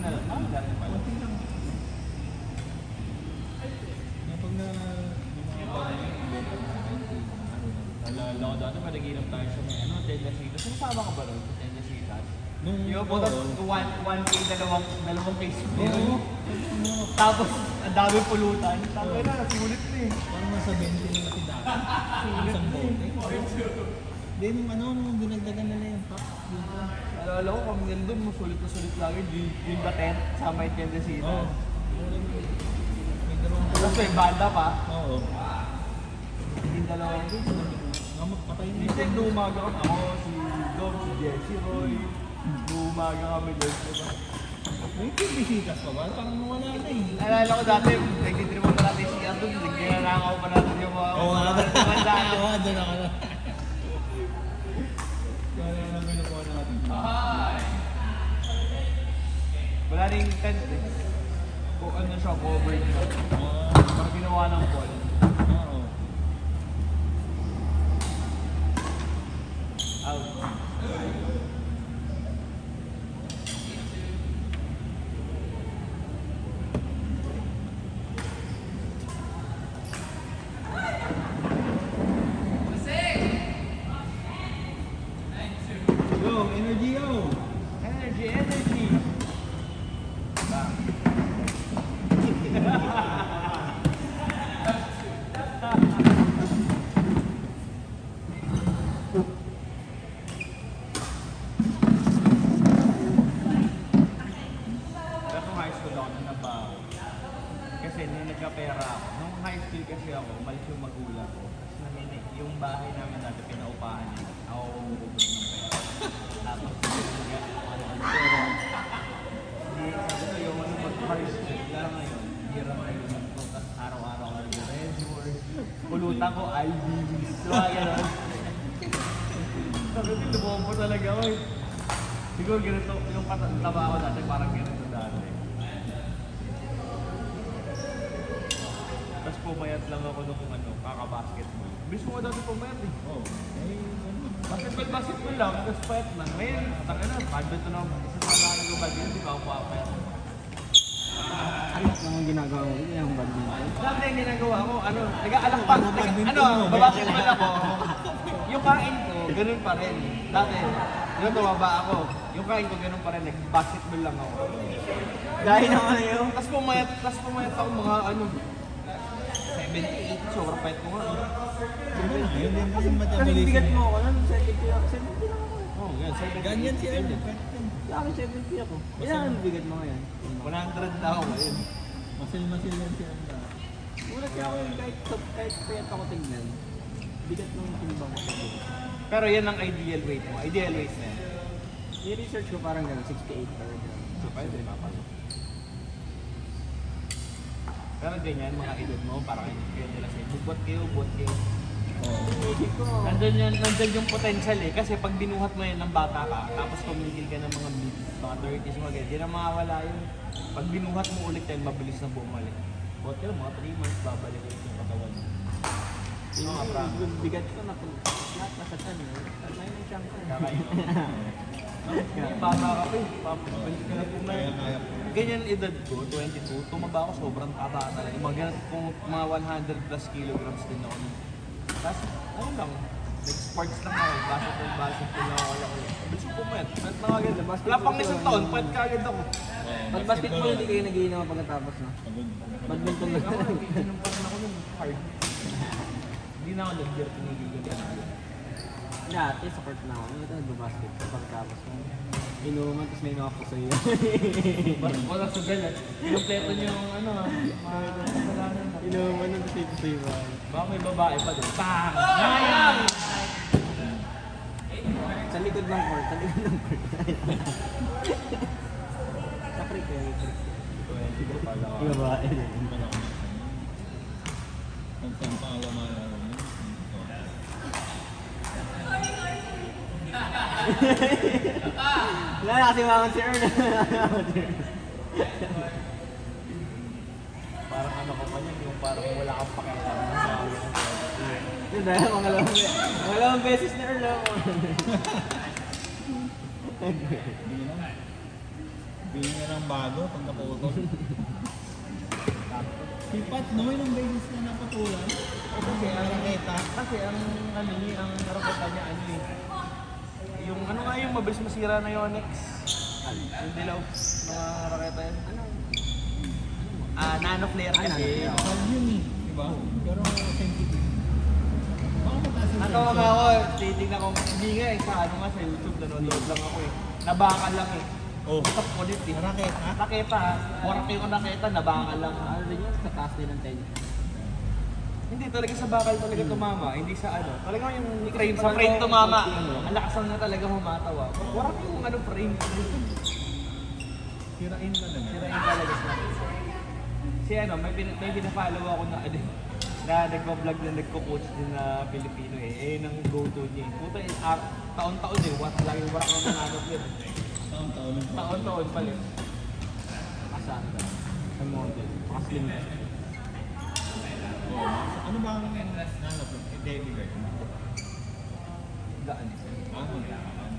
na lang. Dati pala. Kapag na... Nalala ko dati, panaginap tayo sa may ano, Tendasitas. Sumasama ka ba ron sa Tendasitas? Yung po, 1K, dalawang case meal. Tapos, ang dami pulutan. Tapos na, sulit na eh. Parang nasa 20 na si dati. Isang bote. Hindi, nung dinagdagan nila yung pack. Alala ko, kami nandun, sulit na sulit lagi. Yung the tent, sama yung Tendasitas. May dalawang Tapos may banda pa. Oo. Yung dalawang case. Patay na Minsan lumaga ako, si Dom, si Jesse Roy. Lumaga kami doon. May bisitas pa ba? Parang nawala na eh. Alala ko dati, nagtitrip pa natin si Andon, nagkinanakaw pa natin yung mga magandaan. Oo, doon ako na. Kaya na namin nakuha natin. Wala na yung tent eh. Kung ano siya, covered na. Parang ginawa ng pool. Oo. Out. Yo, energy yo! Energy! Nung high school kasi ako, umalis yung magulang ko. Kasi yung bahay namin dati pinaupahan niya. Ako bubog ng pera. Tapos pero hindi, sabi ko yung mag-high school lang ngayon. Hirap na yun. Tapos araw-araw ako nag-resort. Pulutan ko, IBs. So, gano'n. Sabi ko, lumombo talaga ako eh. Siguro ganito, yung taba ko dati, parang ganito dati. Tapos pumayat lang ako nung kaka-basketball. Bilis ko dati pumayat eh. Oo. Basketball lang, tapos payat lang. Ngayon, taka na, badminton na ako. Isa sa mga nag-badminton, di ba ako papayat? Ano naman ginagawa mo? Hindi yung badminton. Dati yung ginagawa ko, nag-aalakpak. Babasketball ako. Yung kain ko, ganun pa rin. Dati, tumaba ako. Yung kain ko, ganun pa rin. Nag-basketball lang ako. Dahil naman yun. Tapos pumayat ako mga 78, sobrang payat ko nga. Yun din kasi Kasi metabolism. bigat mo ako nun, 70 ako. 70 lang ako. Oo, yan. Ganyan siya. Sa akin 70 ako. Ilan ang bigat mo ngayon? 100 na ako ngayon. Masil yan siya. Ulat siya ako yung kahit payat ako tignan. Bigat ng timbang ko. Pero yan ang ideal weight mo. Ideal weight na yan. Yung research ko parang gano'n, 68 per gram. So, pwede mapasok. Pero ganyan, mga edad mo, parang kaya nila sa'yo. Buot kayo. Isip ko, Nandun yung potential eh. Kasi pag binuhat mo yan ng bata ka, tapos tumigil ka ng mga mid, mga 30s mo agad, di na makawala yun. Pag binuhat mo ulit yan, mabilis na bumalik. Buot kayo, mga 3 months, babalik ulit yung katawan mo. Yung mga practice. yung bigat ko na lahat nasa chan. May nang siyang ko. Bata ka pa eh. Balik ka na pumayat. Ganyan edad ko, 22, tumaba ako sobrang taba talaga. Mga 100 plus kilograms din ako. Tapos, ano lang, sports lang ako. Basketball lang ako. Bilis ko pumayat. Pwede na agad. Wala pang isang taon, pwede ka agad ako. Pag basketball, hindi kayo nagiinom pagkatapos, no? Badminton lang. Ganun pa rin ako nun, hard. Hindi na ako nag-beer, tinigil ko na. Dati, sa court na ako. Ito nag-basketball pagkatapos mo. Inuman, tapos may nakapos sa'yo. Wala sa galat. Kompleto niyo yung mga kasalanan. Inuman, tapos ito sa'yo ba? Baka may babae pa doon. Bang! Sayang! Sa likod ng court, sa likod ng court. Sa creek eh, creek. Siguro pala ako. Yung babae. Ang pangalaman Wala na kasi mga si Earl. Parang ano ka pa niyan, yung parang wala kang pakialam na sa Yun dahil mga lamang beses na Earl ako. Bili nga ng bago pag naputol. Si Pat, no, ilang beses na napatulan. Kasi ang raketa, kasi ang ano niya, ang raketa niya ano eh. Yung ano nga yung mabilis masira na Yonex. Yung dilaw, mga raketa yan. Nano flare kasi. Valve yun eh, di ba? Pero sensitive. Baka mataas yung Natawag pressure. ako, titignan ko, hindi nga eh, sa ano nga sa YouTube, nanonood lang ako eh. Nabakal lang eh. Oh, Stop ulit eh. raketa. Raketa ha, warap yung raketa, nabakal lang. Ano rin yun, sa taas din ng tension. Hindi, talaga sa bakal talaga tumama, hindi sa ano. Talaga yung frame, sa Parang frame tumama. ano. Ang lakas na talaga humatawa. Warap yung ano frame. Sirain talaga. Sirain talaga sa si ano, may binafollow ako na ano, na nagbablog na nagko-coach din na Pilipino eh. Eh, nang go-to niya. Puta, taon-taon eh. Lagi warak ng nanganap yun. Taon-taon. Taon-taon pala. Kasaan ba? Sa model. Makaslim. Ano ba ang nanap mo? Deliver. Gaan. Magdaan.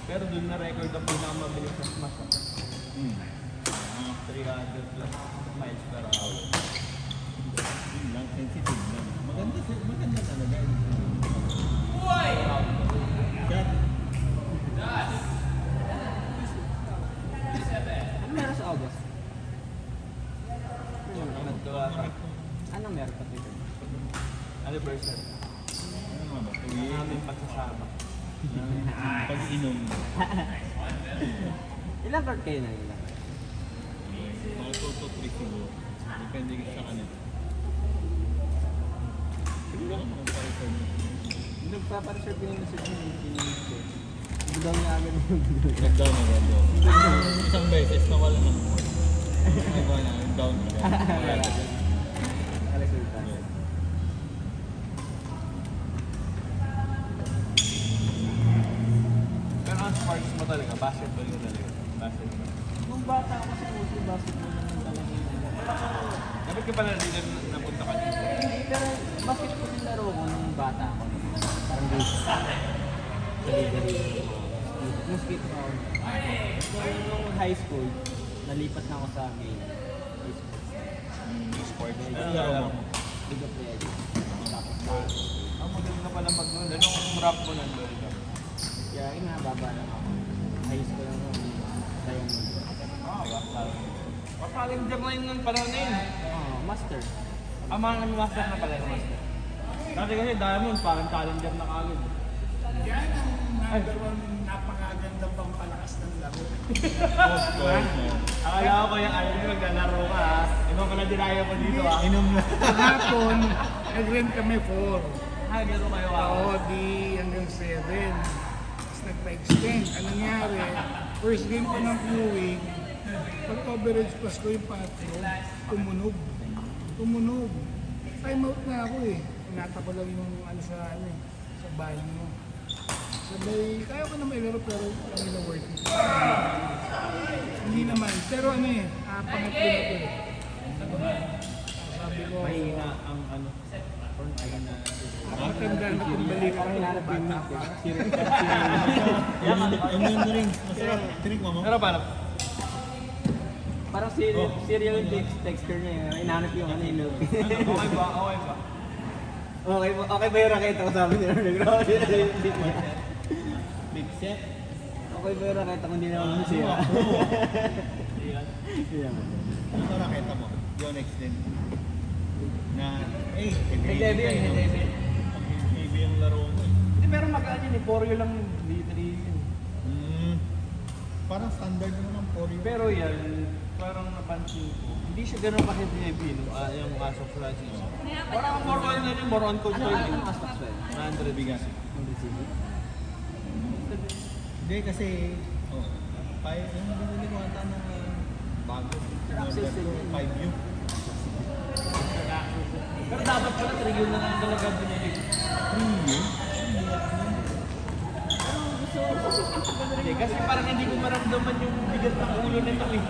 Pero dun na record ang pinakamabilis sa smash. Hmm. 300 plus miles per hour. Yun lang, sensitive lang. Maganda talaga. God. Ano meron sa August? Anong meron pa dito? Anniversary. Ano nga ba? Ang Tuwi. aming pagsasama. Pag-inom. Ilang card kayo na nila? Mga 2 to 3 siguro. Depende sa kanila. Siguro mga pa-reserve mo. Nagpapareserve yung message mo yung pinili ko. Hindi daw niya agad yung Nag-down agad yun. Isang beses na wala na. Diba na, down agad. Wala na. resulta. Pero ang sparks mo talaga, basketball yun talaga. Basketball. Nung bata ako sa puso, basketball naman talaga yun. Dapat ka pala dito napunta ka dito. Pero basketball yung laro ko nung bata ako. Parang dito. Sa liga-liga. Mosquito ako. So nung high school, nalipat na ako sa main. Sports. Ano laro mo? League of Legends. Tapos Ang magaling ka pala mag-doon. Anong rap mo nandun ka? kaya inababa lang ako. High school lang ako. Sayang mo. Challenger na yun ng panahon na yun. Oh, master. Mga master na pala yung master. Dati kasi Diamond, parang challenger na kagad. Yan ang number one napakagandang pampalakas ng laro. Of course, no. Akala ko yung ano yung maglalaro ka ha. Ibang pala dinaya ko dito ha. Inom na. Kahapon, nag-rent kami 4. Gano'n kayo ha. Oo, di hanggang 7. Tapos nagpa-extend. Ang nangyari, first game ko ng viewing, pag-coverage pass ko yung patro, tumunog. Tumunog. Time out na ako eh. Pinata ko lang yung ano sa bahay mo. Sabay, kaya ko na may laro pero hindi na worth it. Hindi naman. Pero ano eh, pangatlo na ko eh. Sabi ko, Mahina ang ano. Mahina. matanda na kung balik Parang ako. hinanap yung meet ko. Inom na rin. Masarap. Drink mo mo? Pero paano? Parang serial yung texture niya yun. Inahanap yung ano yung milk. Okay ba? Okay ba? Okay ba yung raketa ko sabi nila? Nag-roll yun sa yung beat niya. Big set. Okay ba yung raketa kung hindi naman masira? Iyan. Yan. Ano ba raketa mo? Yonex din. Na, eh, Heavy yan, heavy. Heavy yung laro mo eh. Hindi, pero mag-ano yun eh. Poryo lang yun. D3 yun. Parang standard mo ng Pori. Pero yan, parang napansin ko. Hindi siya ganun ka-heavy no? Yung Aso Francis. Parang more on yun, more on control yun. Ano aspect ba yun? 100 bigas. Ang DCB? Hindi kasi, yung binili ko ata na bago. Access din yun. 5U. Pero dapat pala 3 yun lang ang talaga binili. 3U? Hindi, kasi parang hindi ko maramdaman yung bigat ng ulo nito eh.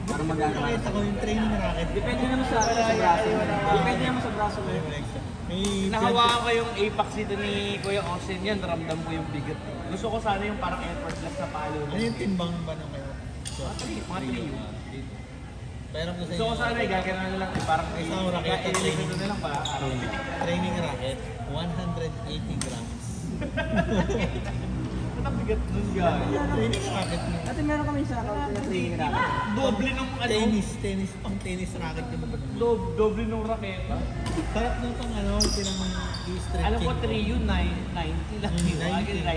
Parang magagawa. Nakita ko yung training racket. Depende naman sa braso. Depende naman sa braso mo. Yung extra. May Nahawakan ko yung apex dito ni Kuya Austin yan, ramdam ko yung bigat. Gusto ko sana yung parang effortless na palo. Ano yung timbang ba nung kayo? Mga three. Dito. Pero ko sa Gusto ko sana gagana na lang parang Isang racket. ililipin ko na lang para araw. Training racket, 180 grams. Ang bigat nun guys. Training racket mo. Dati meron kami sa account na training racket. Doble nung ano. Pang tennis racket yung ba't mo. Doble nung raketa. Sarap nung pang pinang i-stretching. Alam ko 3 yun, 90 lang yun.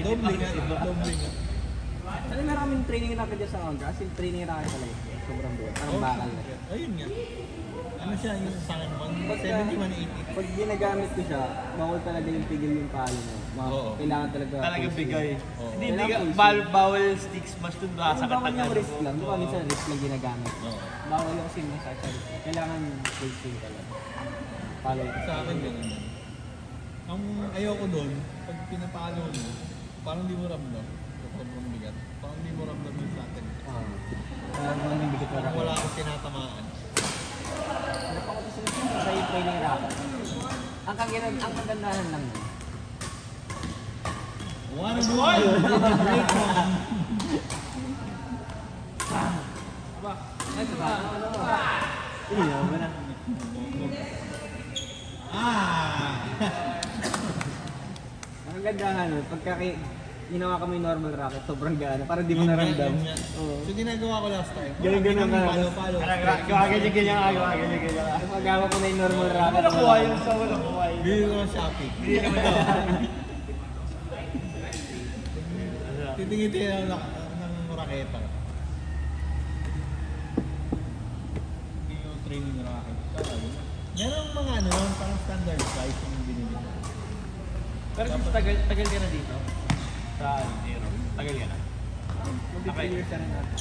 Doble nga, doble nga. Dati meron kami training racket dyan sa account. Kasi training racket talaga. Sobrang bigat. Parang bakal na. Ayun nga. Ano siya yung sa akin, 170, 180. Pag ginagamit ko siya, bawal talaga yung pigil yung palo mo. Oo. Kailangan talaga. Talaga full bigay. swing. Oo. Hindi Kailangan bigay, full swing. bawal stick smash dun ba sa Ang bawal yung katatan. wrist lang. Di ba minsan wrist lang ginagamit. Oo. Bawal yung kasi massage. Kailangan full swing talaga. Palo ito. Sa akin ganun. Ang ayoko doon, pag pinapalo mo, parang di mo ramdam. Sobrang bigat. Parang di mo ramdam yung sa akin. Alam mo yung bigat na Parang racket. wala akong tinatamaan. Ano pa ko sa yung training racket? Ang kagandahan lang nun. One more! Break one! Ilaw mo na. Ang kagandahan nun, pagka ginawa kami normal racket, sobrang gaano. Parang di mo naramdam. Yun nga. Oo. So ginagawa ko last time. Ganun ka. Palo-palo. Ganyan. Ang magawa ko na yung normal racket. Wala kuha yun sa wala kuha yun. Bili ko ng Shopee. Hindi naman daw. Titingiti ng raketa. Hindi yung training racket. Meron mga parang standard size yung binili ko. Pero since tagal ka na dito? Sa Aero. Tagal ka na? Okay. Years na rin natin.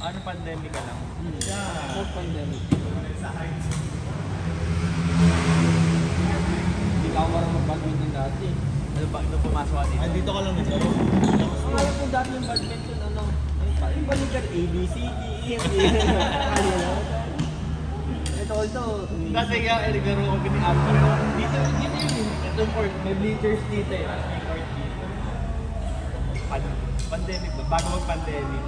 Ano pandemic ka lang? Yeah. Post-pandemic. Hindi ka ako marunong mag-badminton dati. Ano ba? Nung pumasok ka dito? Dito ka lang naglaro. Ang alam ko dati yung badminton, yung balikan A, B, C, D, E, F, G. Ito. Kasi nga, naglaro ko ni Amber. Dito yun. Itong court, may bleachers dito eh. May court dito. Pandemic ba? Bago mag-pandemic.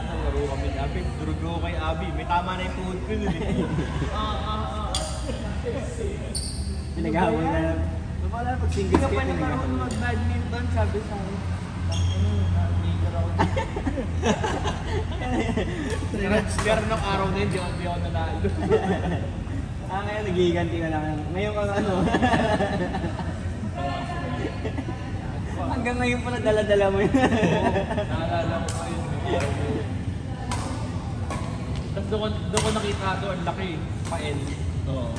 Naglaro kami ni Abby. Durog ko kay Abby. May tama na yung tuhod ko nun eh. Pinaghahabol na lang. Wala na pag single skate, pinaghahabol. mag-badminton, sabi sa akin. Nag-major ako dito. Pero nung araw na yun, di ako nanalo. Ngayon nagiganti ka lang. Ngayon ka ano. Hanggang ngayon pala dala-dala mo yun. Naalala ko pa yun. Tapos doon ko nakita ito, ang laki. Pa-L. Oo.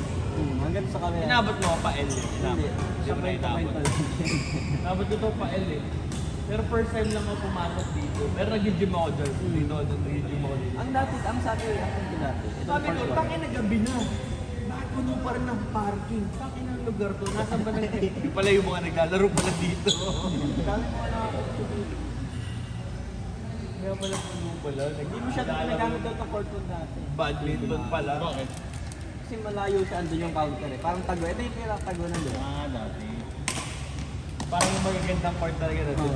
Hanggang sa kamera. Inabot mo ako pa-L eh. Hindi. Hindi mo na inabot. Inabot ko ito pa-L eh. Pero first time lang ako pumasok dito. Pero nag-gym ako dyan. Dito, nag-gym ako dito. Ang sabi ko dati. Sabi ko, takin na gabi na. Bakit puno pa rin ng parking? Takin ang lugar to. Nasaan ba Yung pala yung mga naglalaro pala dito. Sabi ko wala ako. Kaya pala puno pala. Hindi mo siya nagamit daw ng court ko dati. Badminton pala. Bakit? Kasi malayo siya, andun yung counter eh. Parang tago. Ito yung kailangan tago nandun. Dati. Parang yung magagandang court talaga na doon.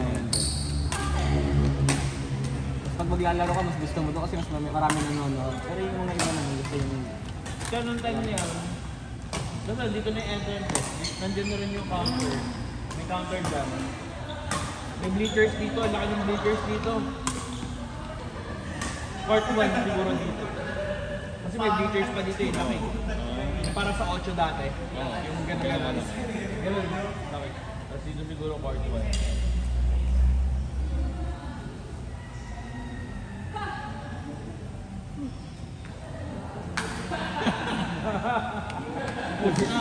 Pag maglalaro ka, mas gusto mo to kasi mas marami nanonood. Pero yung mga iba naman gusto yung... Kaya nung time niya, basta dito na yung entrance eh. Nandiyan na rin yung counter. May counter dyan. May bleachers dito, ang laki ng bleachers dito. Court 1 siguro dito. Kasi may bleachers pa dito yung laki. Para sa 8 dati. Yung gano'n. Ganun. Laki. Tapos dito siguro court 1.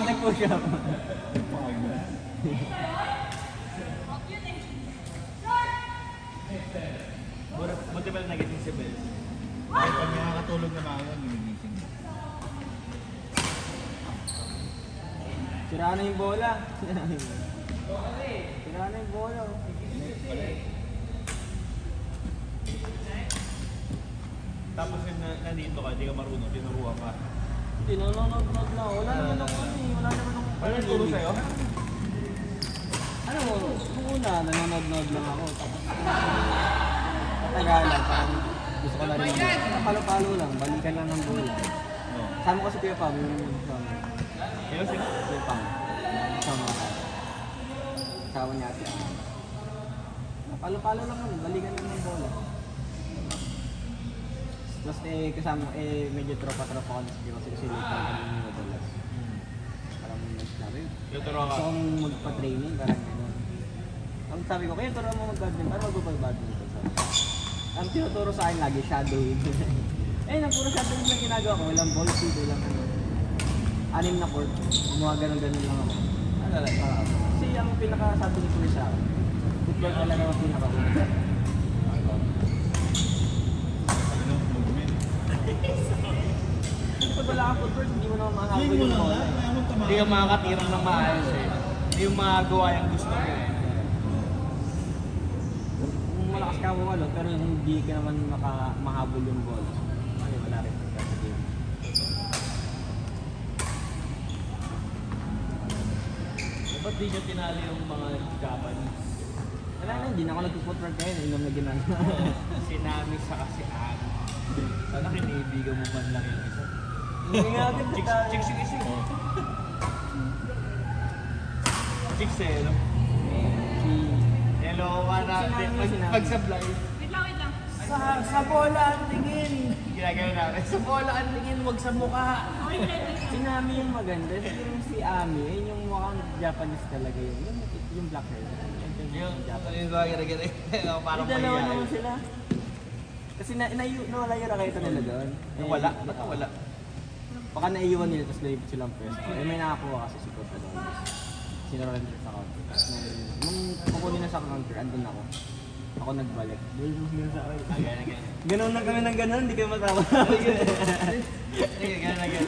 Nag-push up. Buti pala nagising si Bel. Kahit pag nakakatulog na ako, ginigising. Sira na yung bola. Sira na yung bola. Oh. Tapos yung nandito ka, hindi ka marunong, tinuruan ka. Tinanong na. Wala naman ako ano eh. Wala naman akong Ano nagturo sa'yo? Ano mo, nung una, nanonood lang ako. Tapos, matagalan, parang gusto ko na rin palo-palo lang, balikan lang ng bola. Sama ko si Kuya Pam, yung sama. Sino? Kuya Pam. Sama ko. Sama niya siya. Palo-palo lang naman, balikan lang ng bola. Plus kasama, medyo tropa-tropa ko na kasi late lang kami yung madalas. Parang nagsabi, Tuturo ka. gusto kong magpa-training, parang gano'n. Ang sabi ko, kaya turo mo mag-badminton, parang magpa-badminton. Ang tinuturo sa akin lagi, shadowing. Na puro shadowing lang ginagawa ko, walang ball feed, walang ano. 6 na court, gumawa ganun-ganun lang ako. Kasi ang pinaka-sabi ni Kuya sa akin, football talaga ang pinaka-una. Ano, movement. Pag wala kang footwork, hindi mo naman Hindi mahabol mo yung lang bola. ha, kaya mo tama. Hindi ka makakatirang ng maayos eh. Hindi yung magagawa yung gusto mo eh. Kung malakas ka mo pero hindi ka naman mahabol yung bola. Ay, wala rin pagka sa game. Ba't di nyo tinali yung mga Japanese? Wala na, hindi na ako nag-footwork ngayon, inom na ginagawa. Sinami sa kasi Ani. Sana kinibigan mo man lang yung isa. Hindi nga natin Chicks yung isa. Chicks eh, no? Hello, natin. Pag-supply. Sa bola ang tingin. Ginagawa namin. Sa bola ang tingin, huwag sa mukha. Si Nami yung maganda, yung si Ami, yun yung mukhang Japanese talaga yun. Yung black hair. Yung Japanese. mga gina-gina. Parang Yung dalawa naman mahihayin. sila. Kasi nawala yung raketa nila doon. Wala? Ba't wala? Baka naiiwan nila tapos nalipit silang pwesto. May nakakuha kasi si Coach Adonis. Sinurrender sa counter. Tapos nung kukunin na sa counter, andun ako. Ako nagbalik. Ganun sa akin. Ganun na kami ng ganun, hindi kayo matama. Sige, gana. Hindi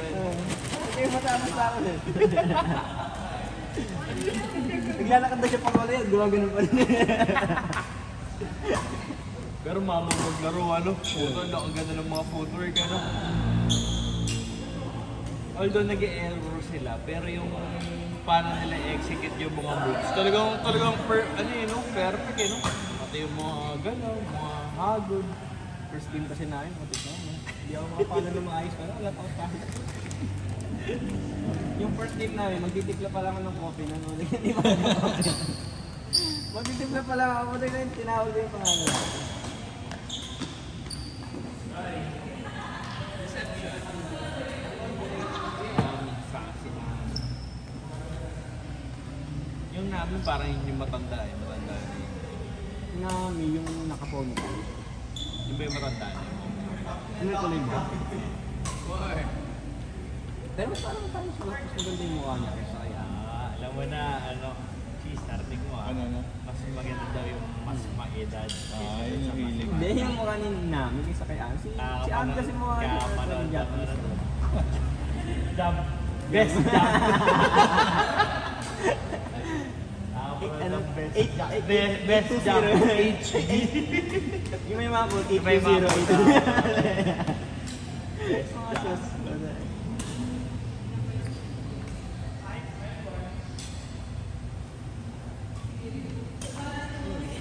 kayo matama sa akin eh. Naglalakad na siya pang wala yan, gumagano pa rin. Pero mama maglaro, ano? Puto, ang ganda ng mga footwork, ano? Although nag-error sila, pero yung paano nila execute yung mga moves, talagang perfect, no? Pati yung mga galaw, mga hagod. First game kasi namin, matik na. Hindi ako makapala ng maayos pa. Wala pa ako kahit. Yung first game namin, magtitipla pa lang ako ng coffee na nung hindi pa ako coffee. Magtitipla pa lang ako, tinawag ko yung pangalan ko. Yung namin parang yung matanda na yun. Nami, yung nakapony ko. Yung ba yung matanda na yun? Ano yung tuloy ba? Pero parang tayo siya, mas maganda yung mukha niya kaysa kaya. Alam mo na, cheese, narating mo Ano? mas maganda daw yung mas maedad. Yun yung hilig. Hindi, yung mukha ni Nami kaysa kay Ann. Si Ann kasi mukha niya parang Japanese. Jump. Best jump. Ano? Best jump. HG. Yung may mga quote, May mga 820. Mga shows.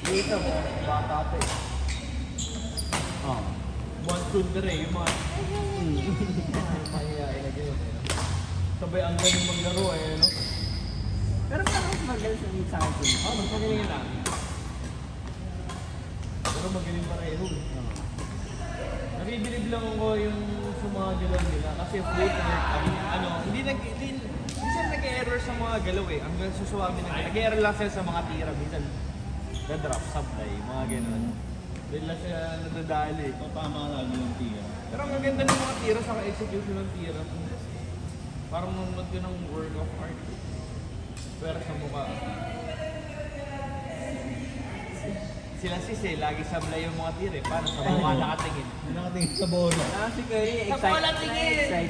Dito mo, bata pa eh. Oo. Monsoon na rin, yung mga mahihain na ganyan. Sabay ang galing maglaro eh, no? Pero parang mas magaling sa akin. Mas magaling lang. Pero magaling pareho eh. Nabibilib lang ako yung sa mga galaw nila kasi footwork, minsan nag-error sa mga galaw eh. Hanggang susuwami na nag-error lang sila sa mga tira. Minsan, na-drop, supply, mga gano'n. Dahil lang sila nadadali. Tama lagi yung tiya. Pero ang ganda ng mga tira sa execution ng tira. Parang nanonood ka ng work of art. Pero sa mukha. Sila lagi sablay yung mga tira eh. Paano sa mukha nakatingin? Nakatingin sa bola. Si Kelly, Sa bola tingin!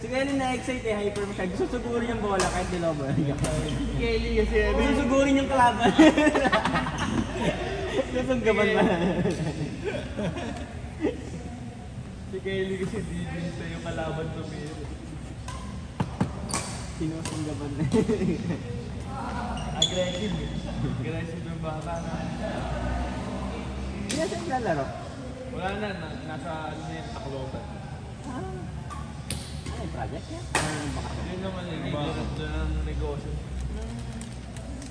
Si Kelly na-excite eh, hyper masyado. Gusto sugurin yung bola kahit dilobo. Kelly kasi Gusto sugurin yung kalaban. Susunggaban ba? Si Kelly kasi di din sa yung kalaban tumira. Sinusunggaban na. Aggressive eh. Aggressive yung bata na. Hindi na siya naglalaro. Wala na, nasa ano na yung Tacloban. Ano yung project niya? Ano yung bakasyon? Yun naman yung hirap doon ng negosyo.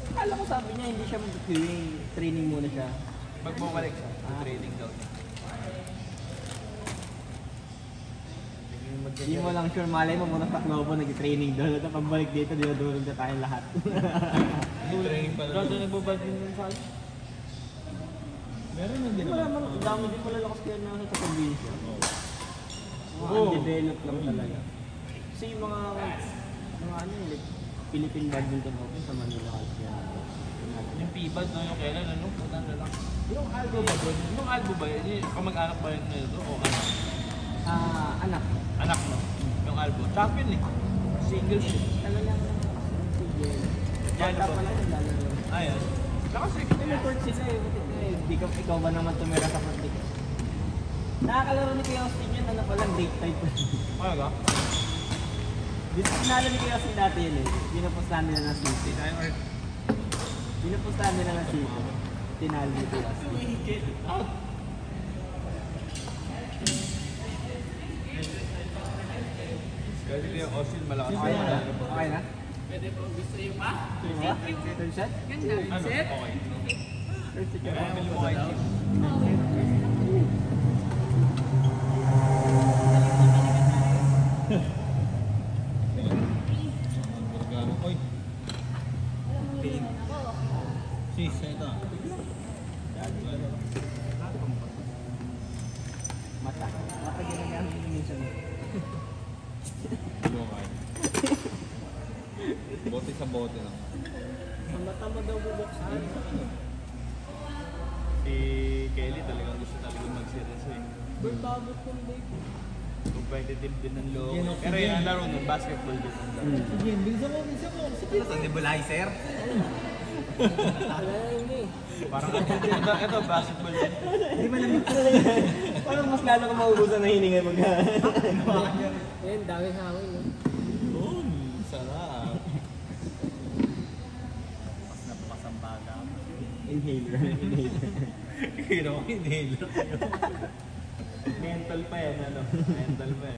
Akala ko sabi niya hindi siya mag-training. Training muna siya. Pag bumalik siya, training daw niya. Hindi mo lang sure, malay mo muna sa Globo nag-training doon. At pagbalik dito, dinadurog na tayong lahat. Training pala. Ikaw doon nagbabadminton sa akin? Meron na din Wala naman. man, ang dami din pala lakas kaya na sa probinsya. Mga Oo. undeveloped lang talaga. Kasi yung mga ano yun, like, Philippine Badminton Open sa Manila kasi Yung PBAD, no? Yung kailan, ano? Wala na lang. Yung Albo ba doon? Yung Albo ba yun? Yung kamag-anak ba yun na ito? O anak? anak. Anak, no? Yung Albo. Champion eh. Singles eh. Talagang sige. Yan Bata ba? pa lang yung lalaro. Ayun. Kasi, May court sila eh. Buti na eh. Di ka, ikaw ba naman tumira sa court dito? Nakakalaro ni Kuya Austin yun, ano pa lang, date type. ano ka? Dito sinalo ni Kuya Austin dati yun eh. Pinupustahan nila ng city. Pinupustahan nila ng city. Tinalo ni Kuya Austin. Kasi yung Austin malakas. Okay na? Okay na? Pwede po gusto yung pa? Third set? Ano? Okay. Third set ka Kaya ba? mo kay Chip. Organo. Oy. Sis, ito. Mata. Mata ginagamit yung minsan. Bukay. Bote sa bote lang. Ang mata mo daw bubuksan. Si Kelly talagang gusto talaga mag-series eh. Bertabot kong baby. Competitive din ang loob. Yan, Pero yan. yung ang laro nun, basketball din ang laro. Sige, bilisan mo, bilisan mo. Sige. Ito, nebulizer? Wala na yun eh. Parang ito, basketball din. Hindi man namin parang mas lalo ka maubusan na hininga mag Ayun, dami sa akin. No? Yun, sarap. Mas napasambaga. Inhaler. Inhaler. Hero ko inhaler. Mental pa yan, ano? Mental pa yan.